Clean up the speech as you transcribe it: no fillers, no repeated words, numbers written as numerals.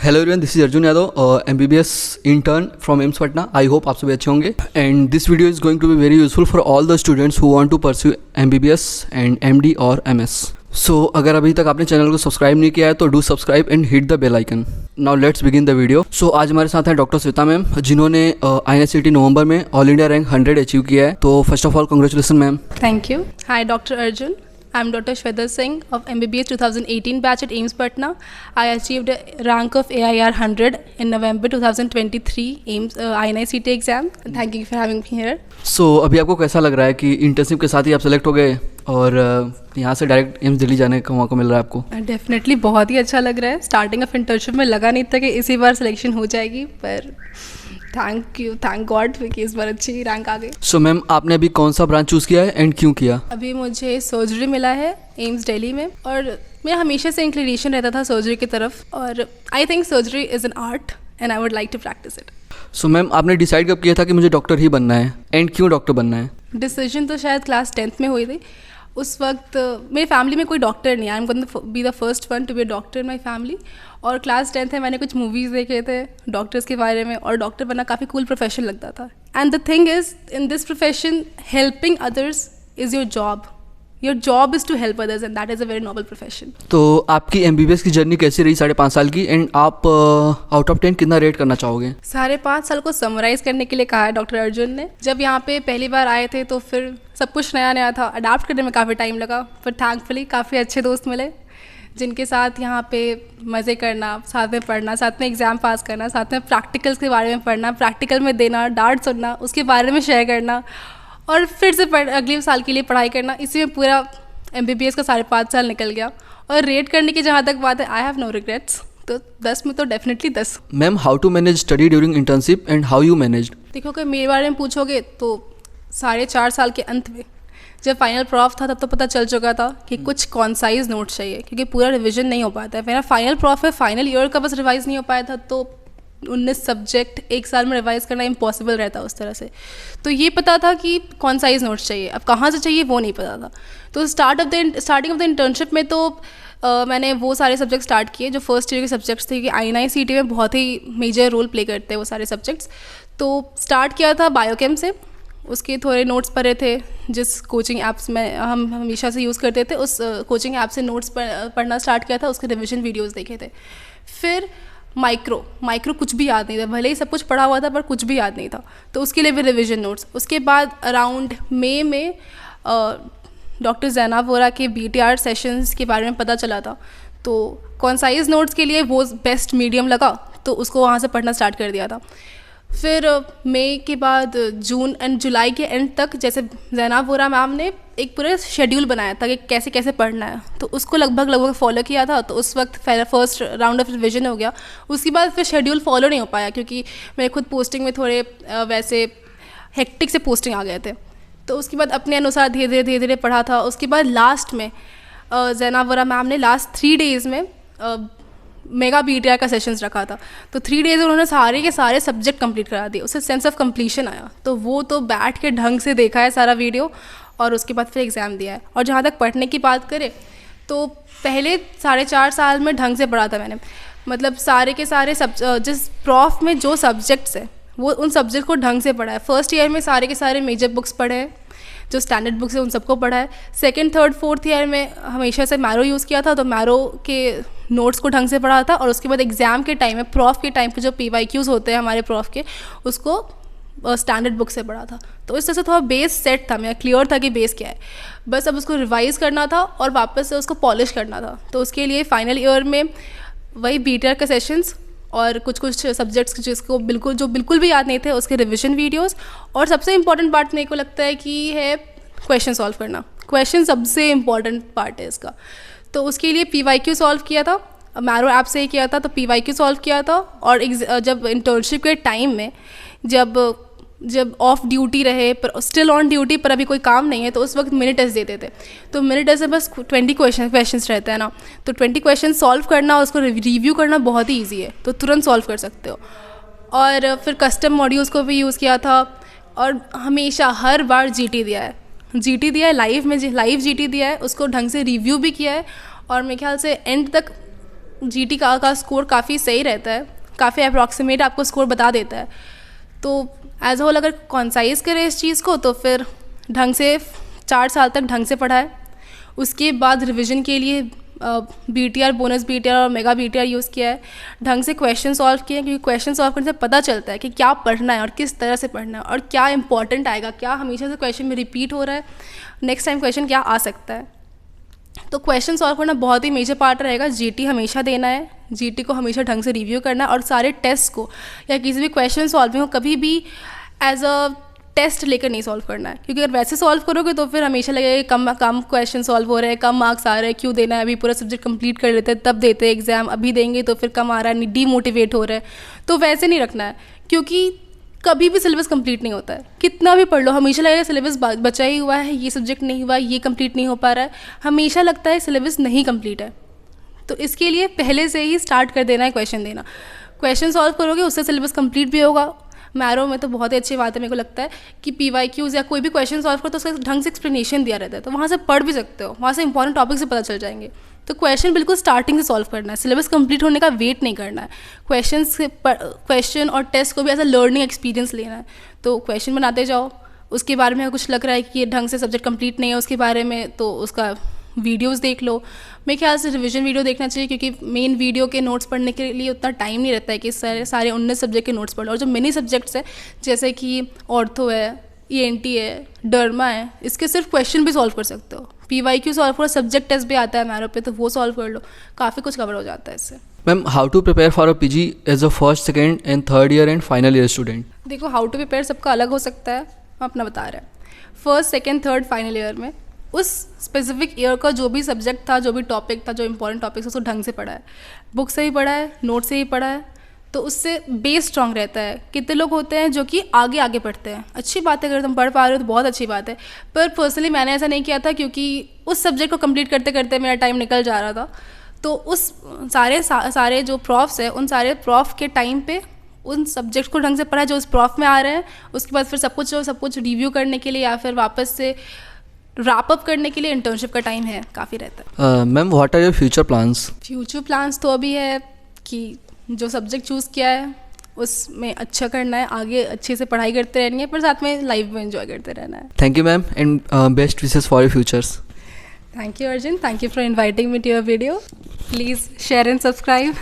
Hello everyone, this is Arjun Yadav, MBBS intern from AIIMS Patna. I hope आप सभी अच्छे होंगे and this video is going to be very useful for all the students who want to pursue MBBS and MD और MS। So अगर अभी तक आपने channel को सब्सक्राइब नहीं किया है तो do subscribe and hit the bell icon. Now let's begin the video. So आज हमारे साथ हैं डॉक्टर श्वेता मैम, जिन्होंने INICET नवंबर में ऑल इंडिया रैंक 100 अचीव किया है। तो first of all congratulations ma'am. Thank you. Hi, Dr. Arjun. I'm Dr. Shweta Singh of MBBS 2018 batch at AIIMS Patna. I achieved a rank of AIR 100 in November 2023 AIIMS INICET exam. Thank you for having me here. सो अभी आपको कैसा लग रहा है कि internship के साथ ही आप सेलेक्ट हो गए और यहाँ से डायरेक्ट एम्स दिल्ली जाने का मौका मिल रहा है आपको? डेफिनेटली बहुत ही अच्छा लग रहा है। स्टार्टिंग ऑफ इंटर्नशिप में लगा नहीं था कि इसी बार सिलेक्शन हो जाएगी, पर थैंक गॉड कि इस बार अच्छी रैंक आ गई। सो मैम, आपने अभी कौन सा ब्रांच चूज़ किया है एंड क्यों किया? अभी मुझे सर्जरी मिला है एम्स दिल्ली में, और मेरा हमेशा से इंक्लिनेशन रहता था सर्जरी की तरफ, और I think surgery is an art and I would like to practise it. So ma'am, आपने डिसाइड कब किया था कि मुझे डॉक्टर ही बनना है एंड क्यों डॉक्टर बनना है? डिसीजन तो शायद क्लास 10th में हुई थी। उस वक्त मेरी फैमिली में कोई डॉक्टर नहीं है। I am going to be the first one to be a doctor in my family. और क्लास 10th में मैंने कुछ मूवीज़ देखे थे डॉक्टर्स के बारे में, और डॉक्टर बनना काफ़ी कूल प्रोफेशन लगता था। And the thing is, in this profession helping others is your job. Your job is to help others and that is a very noble profession. तो आपकी MBBS की जर्नी कैसी रही 5.5 साल की, एंड आप आउट ऑफ 10 कितना रेट करना चाहोगे? 5.5 साल को समराइज़ करने के लिए कहा है डॉक्टर अर्जुन ने। जब यहाँ पे पहली बार आए थे तो फिर सब कुछ नया नया था, अडाप्ट करने में काफ़ी टाइम लगा, पर थैंकफुली काफ़ी अच्छे दोस्त मिले जिनके साथ यहाँ पे मज़े करना, साथ में पढ़ना, साथ में एग्ज़ाम पास करना, साथ में प्रैक्टिकल्स के बारे में पढ़ना, प्रैक्टिकल में देना, डांट सुनना, उसके बारे में शेयर करना, और फिर से अगले साल के लिए पढ़ाई करना। इसी में पूरा MBBS का 5.5 साल निकल गया। और रेट करने की जहाँ तक बात है, आई हैव नो रिग्रेट्स, तो 10 में तो definitely 10। Ma'am, how to manage study during internship and how you manage? देखो, कि मेरे बारे में पूछोगे तो 4.5 साल के अंत में जब फाइनल प्रॉफ था तब तो पता चल चुका था कि कुछ कॉन्साइज नोट्स चाहिए, क्योंकि पूरा रिवीजन नहीं हो पाता है। मेरा फाइनल प्रॉफ है, फाइनल ईयर का बस रिवाइज़ नहीं हो पाया था, तो 19 सब्जेक्ट एक साल में रिवाइज़ करना इम्पॉसिबल रहता उस तरह से। तो ये पता था कि कौन साइज नोट्स चाहिए, अब कहाँ से चाहिए वो नहीं पता था। तो स्टार्टिंग ऑफ द इंटर्नशिप में तो मैंने वो सारे सब्जेक्ट स्टार्ट किए जो फर्स्ट ईयर के सब्जेक्ट्स थे, कि INICET में बहुत ही मेजर रोल प्ले करते हैं वो सारे सब्जेक्ट्स। तो स्टार्ट किया था बायोकेम से, उसके थोड़े नोट्स पढ़े थे जिस कोचिंग ऐप्स में हम हमेशा से यूज़ करते थे, उस कोचिंग ऐप से नोट्स पढ़ना स्टार्ट किया था, उसके रिविजन वीडियोज़ देखे थे। फिर माइक्रो कुछ भी याद नहीं था, भले ही सब कुछ पढ़ा हुआ था पर कुछ भी याद नहीं था, तो उसके लिए भी रिविजन नोट्स। उसके बाद अराउंड मई में डॉक्टर जैनाब वोरा के BTR सेशंस के बारे में पता चला था, तो कॉन्साइज नोट्स के लिए वो बेस्ट मीडियम लगा, तो उसको वहाँ से पढ़ना स्टार्ट कर दिया था। फिर मई के बाद जून एंड जुलाई के एंड तक, जैसे जैनाब वोरा मैम ने एक पूरा शेड्यूल बनाया था कि कैसे कैसे पढ़ना है, तो उसको लगभग फॉलो किया था। तो उस वक्त फर्स्ट राउंड ऑफ रिविजन हो गया। उसके बाद फिर शेड्यूल फॉलो नहीं हो पाया, क्योंकि मेरे खुद पोस्टिंग में थोड़े वैसे हेक्टिक से पोस्टिंग आ गए थे, तो उसके बाद अपने अनुसार धीरे धीरे पढ़ा था। उसके बाद लास्ट में जैनाब वोरा मैम ने लास्ट 3 डेज़ में मेगा BTR का सेशंस रखा था, तो 3 डेज़ उन्होंने सारे के सारे सब्जेक्ट कंप्लीट करा दिए। उससे सेंस ऑफ कंप्लीशन आया, तो वो तो बैठ के ढंग से देखा है सारा वीडियो, और उसके बाद फिर एग्ज़ाम दिया है। और जहाँ तक पढ़ने की बात करें तो पहले 4.5 साल में ढंग से पढ़ा था मैंने, मतलब सारे के सारे जिस प्रॉफ में जो सब्जेक्ट्स है वो उन सब्जेक्ट को ढंग से पढ़ा है। फर्स्ट ईयर में सारे के सारे मेजर बुक्स पढ़े हैं, जो स्टैंडर्ड बुक्स है उन सबको पढ़ा है। सेकंड, थर्ड, फोर्थ ईयर में हमेशा से मैरो यूज़ किया था, तो मैरो के नोट्स को ढंग से पढ़ा था। और उसके बाद एग्ज़ाम के टाइम में, प्रॉफ के टाइम पे जो PYQs होते हैं हमारे प्रॉफ के, उसको स्टैंडर्ड बुक से पढ़ा था। तो इस तरह से थोड़ा बेस सेट था, मेरा क्लियर था कि बेस क्या है, बस अब उसको रिवाइज़ करना था और वापस से उसको पॉलिश करना था। तो उसके लिए फाइनल ईयर में वही BTR के सेशंस और कुछ सब्जेक्ट्स जो बिल्कुल भी याद नहीं थे उसके रिविजन वीडियोस, और सबसे इम्पॉर्टेंट पार्ट मेरे को लगता है कि है क्वेश्चन सॉल्व करना। क्वेश्चन सबसे इम्पॉर्टेंट पार्ट है इसका। तो उसके लिए PYQ सॉल्व किया था, मैरो ऐप से ही किया था, तो PYQ सॉल्व किया था। और जब इंटर्नशिप के टाइम में जब ऑफ ड्यूटी रहे पर स्टिल ऑन ड्यूटी पर अभी कोई काम नहीं है, तो उस वक्त मिनी टेस्ट देते थे। तो मिनी टेस्ट में बस 20 क्वेश्चंस रहते हैं ना, तो 20 क्वेश्चन सॉल्व करना और उसको रिव्यू करना बहुत ही ईजी है, तो तुरंत सॉल्व कर सकते हो। और फिर कस्टम मॉड्यूल्स को भी यूज़ किया था, और हमेशा हर बार GT दिया है लाइव GT दिया है, उसको ढंग से रिव्यू भी किया है, और मेरे ख्याल से एंड तक जीटी का स्कोर काफ़ी सही रहता है, काफ़ी अप्रॉक्सीमेट आपको स्कोर बता देता है। तो एज अ होल अगर कॉन्साइज करें इस चीज़ को तो फिर ढंग से 4 साल तक ढंग से पढ़ाए, उसके बाद रिवीजन के लिए BTR, बोनस BTR और मेगा BTR यूज़ किया है, ढंग से क्वेश्चन सॉल्व किए, क्योंकि क्वेश्चन सॉल्व करने से पता चलता है कि क्या पढ़ना है और किस तरह से पढ़ना है और क्या इंपॉर्टेंट आएगा, क्या हमेशा से क्वेश्चन में रिपीट हो रहा है, नेक्स्ट टाइम क्वेश्चन क्या आ सकता है। तो क्वेश्चन सॉल्व करना बहुत ही मेजर पार्ट रहेगा। जीटी हमेशा देना है, जीटी को हमेशा ढंग से रिव्यू करना है और सारे टेस्ट को या किसी भी क्वेश्चन सॉल्विंग को कभी भी एज अ टेस्ट लेकर नहीं सॉल्व करना है, क्योंकि अगर वैसे सॉल्व करोगे तो फिर हमेशा लगेगा कि कम क्वेश्चन सॉल्व हो रहे हैं, कम मार्क्स आ रहे हैं, क्यों देना है, अभी पूरा सब्जेक्ट कंप्लीट कर लेते हैं तब देते हैं एग्जाम, अभी देंगे तो फिर कम आ रहा है, डीमोटिवेट हो रहा है। तो वैसे नहीं रखना है, क्योंकि कभी भी सिलेबस कंप्लीट नहीं होता है, कितना भी पढ़ लो हमेशा लगेगा सिलेबस बचा ही हुआ है, ये सब्जेक्ट नहीं हुआ, ये कंप्लीट नहीं हो पा रहा है, हमेशा लगता है सिलेबस नहीं कंप्लीट है। तो इसके लिए पहले से ही स्टार्ट कर देना है क्वेश्चन देना, क्वेश्चन सॉल्व करोगे उससे सिलेबस कंप्लीट भी होगा। मैरो में तो बहुत ही अच्छी बात है, मेरे को लगता है कि PYQs या कोई भी क्वेश्चन सॉल्व करो तो उसका ढंग से एक्सप्लेनेशन दिया रहता है, तो वहाँ से पढ़ भी सकते हो, वहाँ से इंपॉर्टेंट टॉपिक से पता चल जाएंगे। तो क्वेश्चन बिल्कुल स्टार्टिंग से सॉल्व करना है, सिलेबस कंप्लीट होने का वेट नहीं करना है, क्वेश्चन और टेस्ट को भी एज अ लर्निंग एक्सपीरियंस लेना है। तो क्वेश्चन बनाते जाओ, उसके बारे में कुछ लग रहा है कि ये ढंग से सब्जेक्ट कंप्लीट नहीं है उसके बारे में, तो उसका वीडियोस देख लो। मेरे ख्याल से रिवीजन वीडियो देखना चाहिए, क्योंकि मेन वीडियो के नोट्स पढ़ने के लिए उतना टाइम नहीं रहता है कि सारे 19 सब्जेक्ट के नोट्स पढ़ लो। और जो मिनी सब्जेक्ट्स है जैसे कि ऑर्थो है, ENT है, डर्मा है, इसके सिर्फ क्वेश्चन भी सॉल्व कर सकते हो। PYQ सॉल्व करो, सब्जेक्ट टेस्ट भी आता है मैरो पे, तो वो सॉल्व कर लो, काफ़ी कुछ कवर हो जाता है इससे। Ma'am, how to prepare for a PG as a first, second and third year and final year student? देखो, हाउ टू प्रिपेयर सबका अलग हो सकता है, हम अपना बता रहे हैं। First, second, third, final year में उस स्पेसिफिक ईयर का जो भी सब्जेक्ट था, जो भी टॉपिक था, जो इंपॉर्टेंट टॉपिक्स उसको ढंग से पढ़ा है, बुक से ही पढ़ा है, नोट से ही पढ़ा है, तो उससे बेस स्ट्रॉन्ग रहता है। कितने लोग होते हैं जो कि आगे पढ़ते हैं, अच्छी बात है, अगर तुम पढ़ पा रहे हो तो बहुत अच्छी बात है, पर पर्सनली मैंने ऐसा नहीं किया था, क्योंकि उस सब्जेक्ट को कंप्लीट करते करते मेरा टाइम निकल जा रहा था। तो उस सारे जो प्रॉफ्स हैं, उन सारे प्रॉफ के टाइम पे उन सब्जेक्ट को ढंग से पढ़ा जो उस प्रॉफ में आ रहे हैं, उसके बाद फिर सब कुछ रिव्यू करने के लिए या फिर वापस से रैप अप करने के लिए इंटर्नशिप का टाइम है, काफ़ी रहता है। Ma'am, what are your future plans? Future plans तो अभी है कि जो सब्जेक्ट चूज़ किया है उसमें अच्छा करना है, आगे अच्छे से पढ़ाई करते रहनी है, पर साथ में लाइफ में एंजॉय करते रहना है। Thank you ma'am and best wishes for your futures. Thank you Arjun, thank you for inviting me to your video. Please share and subscribe.